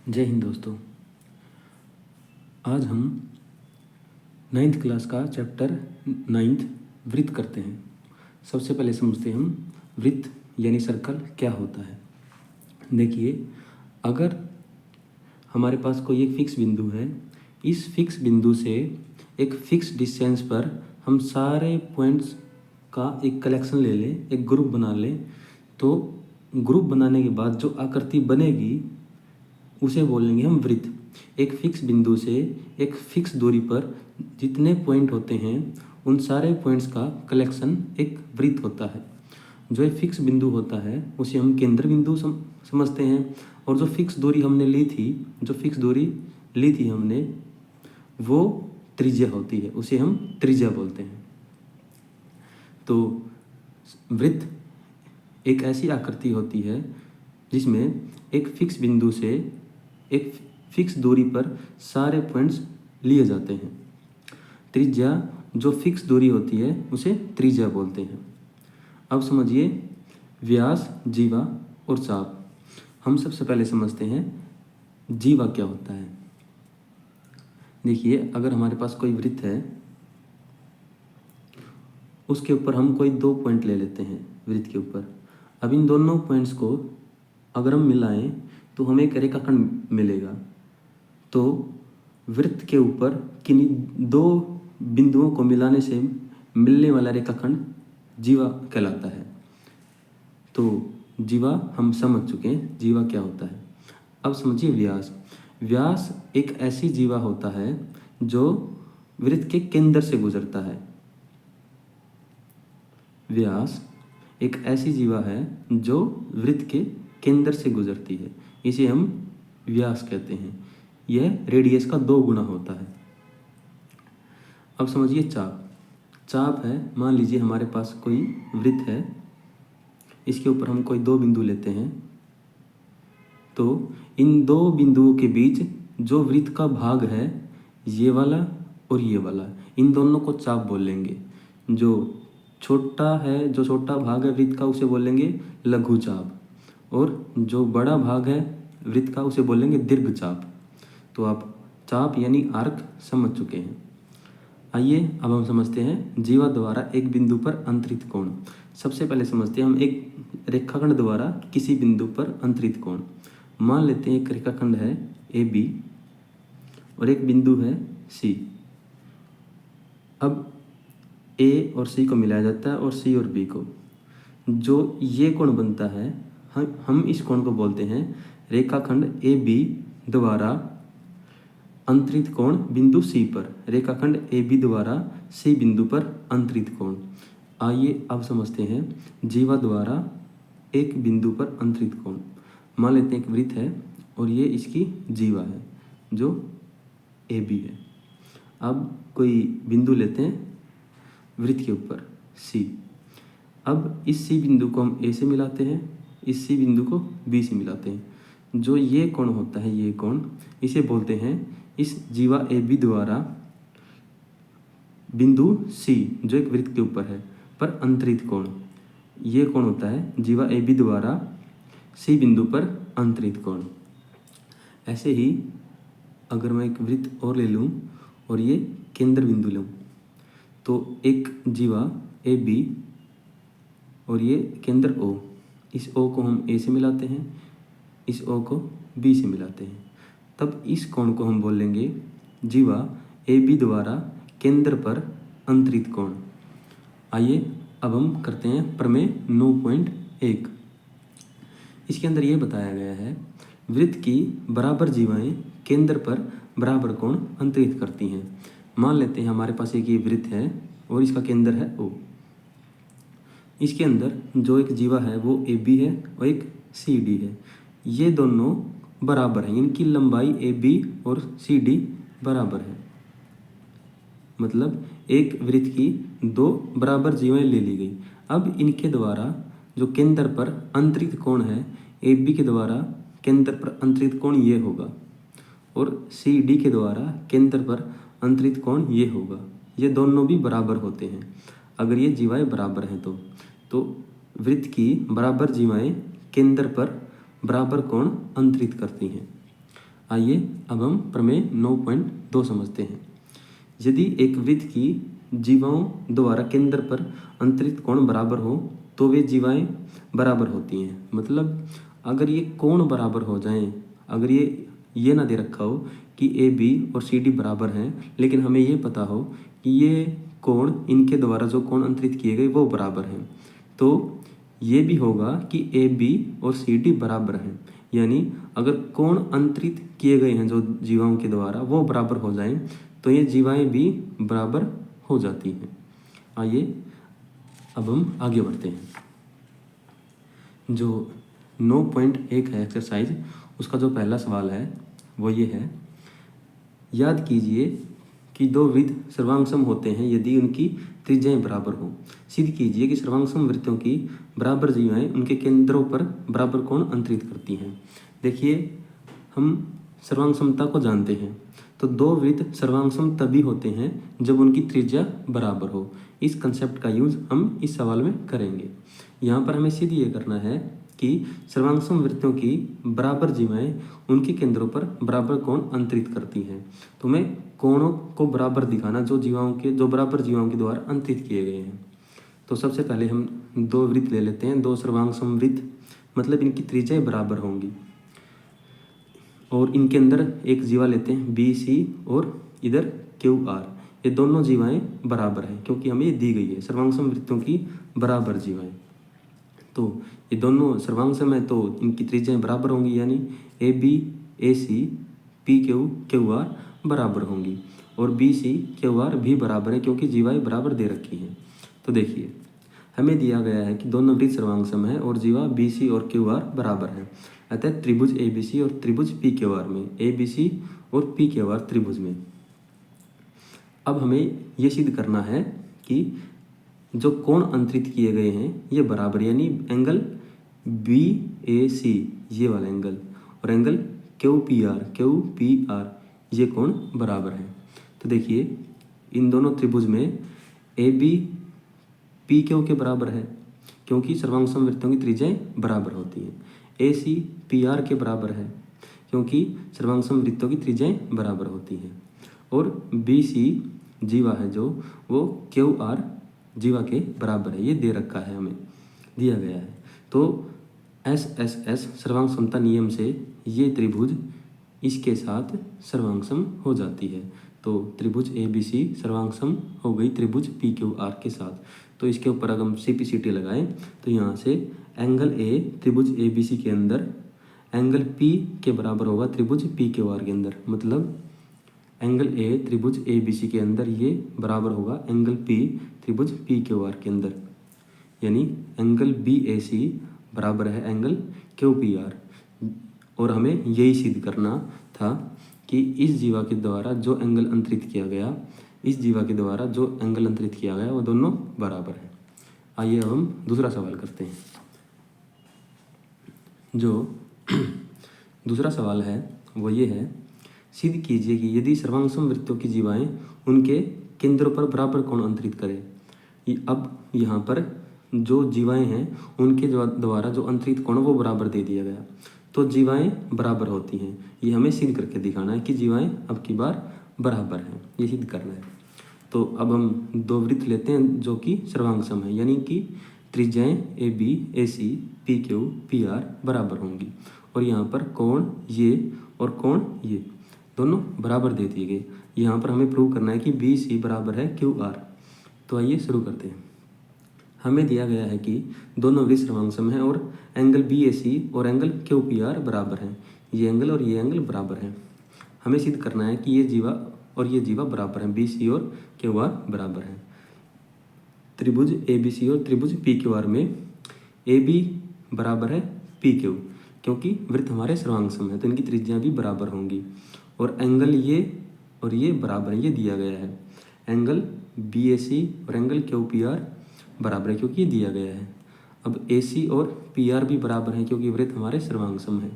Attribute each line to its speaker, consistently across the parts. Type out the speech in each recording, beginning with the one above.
Speaker 1: जय हिंद दोस्तों। आज हम 9th क्लास का चैप्टर 9th वृत्त करते हैं। सबसे पहले समझते हैं हम वृत्त यानी सर्कल क्या होता है। देखिए, अगर हमारे पास कोई एक फिक्स बिंदु है, इस फिक्स बिंदु से एक फिक्स डिस्टेंस पर हम सारे पॉइंट्स का एक कलेक्शन ले लें, एक ग्रुप बना लें, तो ग्रुप बनाने के बाद जो आकृति बनेगी उसे बोलेंगे हम वृत्त। एक फिक्स बिंदु से एक फिक्स दूरी पर जितने पॉइंट होते हैं उन सारे पॉइंट्स का कलेक्शन एक वृत्त होता है। जो एक फिक्स बिंदु होता है उसे हम केंद्र बिंदु समझते हैं, और जो फिक्स दूरी हमने ली थी हमने, वो त्रिज्या होती है, उसे हम त्रिज्या बोलते हैं। तो वृत्त एक ऐसी आकृति होती है जिसमें एक फिक्स बिंदु से एक फिक्स दूरी पर सारे पॉइंट्स लिए जाते हैं। त्रिज्या जो फिक्स दूरी होती है उसे त्रिज्या बोलते हैं। अब समझिए व्यास, जीवा और चाप। हम सबसे पहले समझते हैं जीवा क्या होता है। देखिए, अगर हमारे पास कोई वृत्त है, उसके ऊपर हम कोई दो पॉइंट ले लेते हैं वृत्त के ऊपर। अब इन दोनों पॉइंट्स को अगर हम मिलाएं तो हमें एक रेखाखंड मिलेगा। तो वृत्त के ऊपर किन्हीं दो बिंदुओं को मिलाने से मिलने वाला रेखाखंड जीवा कहलाता है। तो जीवा हम समझ चुके हैं, जीवा क्या होता है। अब समझिए व्यास। व्यास एक ऐसी जीवा होता है जो वृत्त के केंद्र से गुजरता है। व्यास एक ऐसी जीवा है जो वृत्त के केंद्र से गुजरती है, इसे हम व्यास कहते हैं। यह रेडियस का 2 गुना होता है। अब समझिए चाप। चाप है, मान लीजिए हमारे पास कोई वृत्त है, इसके ऊपर हम कोई दो बिंदु लेते हैं। तो इन दो बिंदुओं के बीच जो वृत्त का भाग है, ये वाला और ये वाला, इन दोनों को चाप बोलेंगे। जो छोटा भाग है वृत्त का उसे बोलेंगे लघु चाप, और जो बड़ा भाग है वृत्त का उसे बोलेंगे दीर्घ चाप। तो आप चाप यानी आर्क समझ चुके हैं। आइए अब हम समझते हैं जीवा द्वारा एक बिंदु पर अंतरित कोण। सबसे पहले समझते हैं हम एक रेखाखंड द्वारा किसी बिंदु पर अंतरित कोण। मान लेते हैं एक रेखाखंड है AB और एक बिंदु है C। अब A और C को मिलाया जाता है और C और B को। जो ये कोण बनता है, हम इस कोण को बोलते हैं रेखाखंड AB द्वारा अंतरित कोण बिंदु C पर। रेखाखंड AB द्वारा C बिंदु पर अंतरित कोण। आइए अब समझते हैं जीवा द्वारा एक बिंदु पर अंतरित कोण। मान लेते हैं एक वृत्त है और ये इसकी जीवा है जो AB है। अब कोई बिंदु लेते हैं वृत्त के ऊपर C। अब इस C बिंदु को हम A से मिलाते हैं, इस C बिंदु को B से मिलाते हैं। जो ये कोण होता है, ये कोण, इसे बोलते हैं इस जीवा AB द्वारा बिंदु C जो एक वृत्त के ऊपर है पर अंतरित कोण। ये कोण होता है जीवा AB द्वारा C बिंदु पर अंतरित कोण। ऐसे ही अगर मैं एक वृत्त और ले लूँ और ये केंद्र बिंदु लूँ, तो एक जीवा AB और ये केंद्र O, इस O को हम A से मिलाते हैं, इस O को B से मिलाते हैं। तब इस कोण को हम बोलेंगे जीवा AB द्वारा केंद्र पर अंतरित कोण। आइए अब हम करते हैं प्रमेय 9.1। इसके अंदर ये बताया गया है वृत्त की बराबर जीवाएं केंद्र पर बराबर कोण अंतरित करती हैं। मान लेते हैं हमारे पास एक ये वृत्त है और इसका केंद्र है O। इसके अंदर जो एक जीवा है वो AB है और एक CD है। ये दोनों बराबर हैं, इनकी लंबाई AB और CD बराबर है। मतलब एक वृत्त की दो बराबर जीवाएं ले ली गई। अब इनके द्वारा जो केंद्र पर अंतरित कोण है, AB के द्वारा केंद्र पर अंतरित कोण ये होगा और CD के द्वारा केंद्र पर अंतरित कोण ये होगा। ये दोनों भी बराबर होते हैं अगर ये जीवाएं बराबर हैं तो वृत्त की बराबर जीवाएं केंद्र पर बराबर कोण अंतरित करती हैं। आइए अब हम प्रमेय 9.2 समझते हैं। यदि एक वृत्त की जीवाओं द्वारा केंद्र पर अंतरित कोण बराबर हो तो वे जीवाएं बराबर होती हैं। मतलब अगर ये कोण बराबर हो जाएं, अगर ये ना दे रखा हो कि ए बी और सी डी बराबर हैं, लेकिन हमें ये पता हो कि ये कोण इनके द्वारा जो कोण अंतरित किए गए वो बराबर हैं, तो ये भी होगा कि ए बी और सी डी बराबर हैं। यानी अगर कोण अंतरित किए गए हैं जो जीवाओं के द्वारा वो बराबर हो जाएं तो ये जीवाएं भी बराबर हो जाती हैं। आइए अब हम आगे बढ़ते हैं। जो 9.1 है एक्सरसाइज, उसका जो पहला सवाल है वो ये है, याद कीजिए कि दो वृत्त सर्वांगसम होते हैं यदि उनकी त्रिज्याएं बराबर हों। सिद्ध कीजिए कि सर्वांगसम वृत्तों की बराबर जीवाएं उनके केंद्रों पर बराबर कोण अंतरित करती हैं। देखिए, हम सर्वांगसमता को जानते हैं, तो दो वृत्त सर्वांगसम तभी होते हैं जब उनकी त्रिज्या बराबर हो। इस कंसेप्ट का यूज हम इस सवाल में करेंगे। यहाँ पर हमें सिद्ध ये करना है कि सर्वांगसम वृत्तों की बराबर जीवाएं उनके केंद्रों पर बराबर कोण अंतरित करती हैं। तो हमें कोणों को बराबर दिखाना जो बराबर जीवाओं के द्वारा अंतरित किए गए हैं। तो सबसे पहले हम दो वृत्त ले लेते हैं, दो सर्वांगसम वृत्त, मतलब इनकी त्रिज्याएं बराबर होंगी और इनके अंदर एक जीवा लेते हैं बी सी और इधर क्यू आर। ये दोनों जीवाएं बराबर हैं क्योंकि हमें ये दी गई है सर्वांगसम वृत्तों की बराबर जीवाएं। तो ये दोनों सर्वांगसम है तो इनकी त्रिज्याएं बराबर होंगी, यानी A B A C P Q Q R बराबर होंगी और बी सी क्यू आर भी बराबर है क्योंकि जीवाएं बराबर दे रखी हैं। तो देखिए, हमें दिया गया है कि दोनों वृत्त सर्वांगसम है और जीवा बी सी और क्यू आर बराबर है। अतः त्रिभुज ए बी सी और त्रिभुज पी क्यू आर में, ए बी सी और पी क्यू आर त्रिभुज में अब हमें यह सिद्ध करना है कि जो कोण अंतरित किए गए हैं ये बराबर, यानी एंगल बी ए सी ये वाला एंगल और एंगल क्यू पी आर ये कोण बराबर है। तो देखिए, इन दोनों त्रिभुज में ए बी पी क्यू के बराबर है क्योंकि सर्वांगसम वृत्तों की त्रिज्याएं बराबर होती हैं। ए सी पी आर के बराबर है क्योंकि सर्वांगसम वृत्तों की त्रिज्याएं बराबर होती हैं और बी सी जीवा है जो वो क्यू आर जीवा के बराबर है। ये दे रखा है, हमें दिया गया है। तो एस एस एस सर्वांगसमता नियम से ये त्रिभुज इसके साथ सर्वांगसम हो जाती है। तो त्रिभुज ए बी सी सर्वांगसम हो गई त्रिभुज पी क्यू आर के साथ। तो इसके ऊपर अगर हम CP/CT लगाएं तो यहाँ से एंगल ए त्रिभुज ए बी सी के अंदर एंगल पी के बराबर होगा त्रिभुज पी क्यू आर के अंदर। मतलब एंगल ए त्रिभुज ए बी सी के अंदर ये बराबर होगा एंगल पी त्रिभुज पी क्यू आर के अंदर, यानी एंगल बी ए सी बराबर है एंगल क्यू पी आर। और हमें यही सिद्ध करना था कि इस जीवा के द्वारा जो एंगल अंतरित किया गया, इस जीवा के द्वारा जो एंगल अंतरित किया गया वो दोनों बराबर है। आइए अब हम दूसरा सवाल करते हैं। जो दूसरा सवाल है वो ये है, सिद्ध कीजिए कि यदि सर्वांगसम वृत्तों की जीवाएं उनके केंद्रों पर बराबर कोण अंतरित करें। अब यहाँ पर जो जीवाएं हैं उनके द्वारा जो अंतरित कोण वो बराबर दे दिया गया, तो जीवाएं बराबर होती हैं। ये हमें सिद्ध करके दिखाना है कि जीवाएं अब की बार बराबर हैं, ये सिद्ध करना है। तो अब हम दो वृत्त लेते हैं जो कि सर्वांगसम है, यानी कि त्रिज्याएं A B A C P Q P R बराबर होंगी और यहाँ पर कोण ये और कोण ये दोनों बराबर दे दिए गए। यहाँ पर हमें प्रूव करना है कि बी सी बराबर है क्यू आर। तो आइए शुरू करते हैं। हमें दिया गया है कि दोनों वृत्त सर्वांगसम है और एंगल बी ए सी और एंगल क्यू पी आर बराबर हैं। ये एंगल और ये एंगल बराबर हैं। हमें सिद्ध करना है कि ये जीवा और ये जीवा बराबर हैं, बी सी और क्यू आर बराबर हैं। त्रिभुज ए बी सी और त्रिभुज पी क्यू आर में ए बी बराबर है पी क्यू, क्योंकि वृत्त हमारे सर्वांगसम है तो इनकी त्रिज्यां भी बराबर होंगी। और एंगल ये और ये बराबर है, ये दिया गया है। एंगल बी ए सी और एंगल क्यू पी आर बराबर है क्योंकि ये दिया गया है। अब ए सी और पी आर भी बराबर है क्योंकि वृत्त हमारे सर्वांगसम है।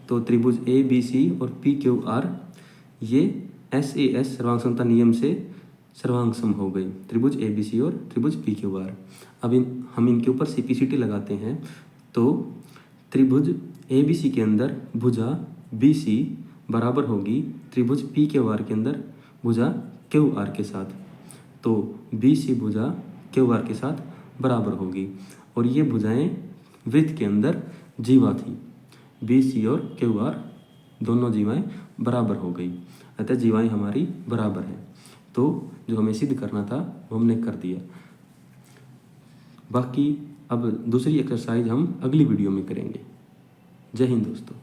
Speaker 1: तो त्रिभुज ए बी सी और पी क्यू आर ये एस ए एस सर्वांगसमता नियम से सर्वांगसम हो गई, त्रिभुज ए बी सी और त्रिभुज पी क्यू आर। अब हम इनके ऊपर CP/CT लगाते हैं। तो त्रिभुज ए बी सी के अंदर भुजा बी सी बराबर होगी त्रिभुज पी क्यू आर के अंदर भुजा क्यू आर के साथ। तो बी सी भुजा क्यू आर के साथ बराबर होगी और ये भुजाएं वृत्त के अंदर जीवा थी। बी सी और क्यू आर दोनों जीवाएं बराबर हो गई, अतः जीवाएं हमारी बराबर हैं। तो जो हमें सिद्ध करना था वो हमने कर दिया। बाकी अब दूसरी एक्सरसाइज हम अगली वीडियो में करेंगे। जय हिंद दोस्तों।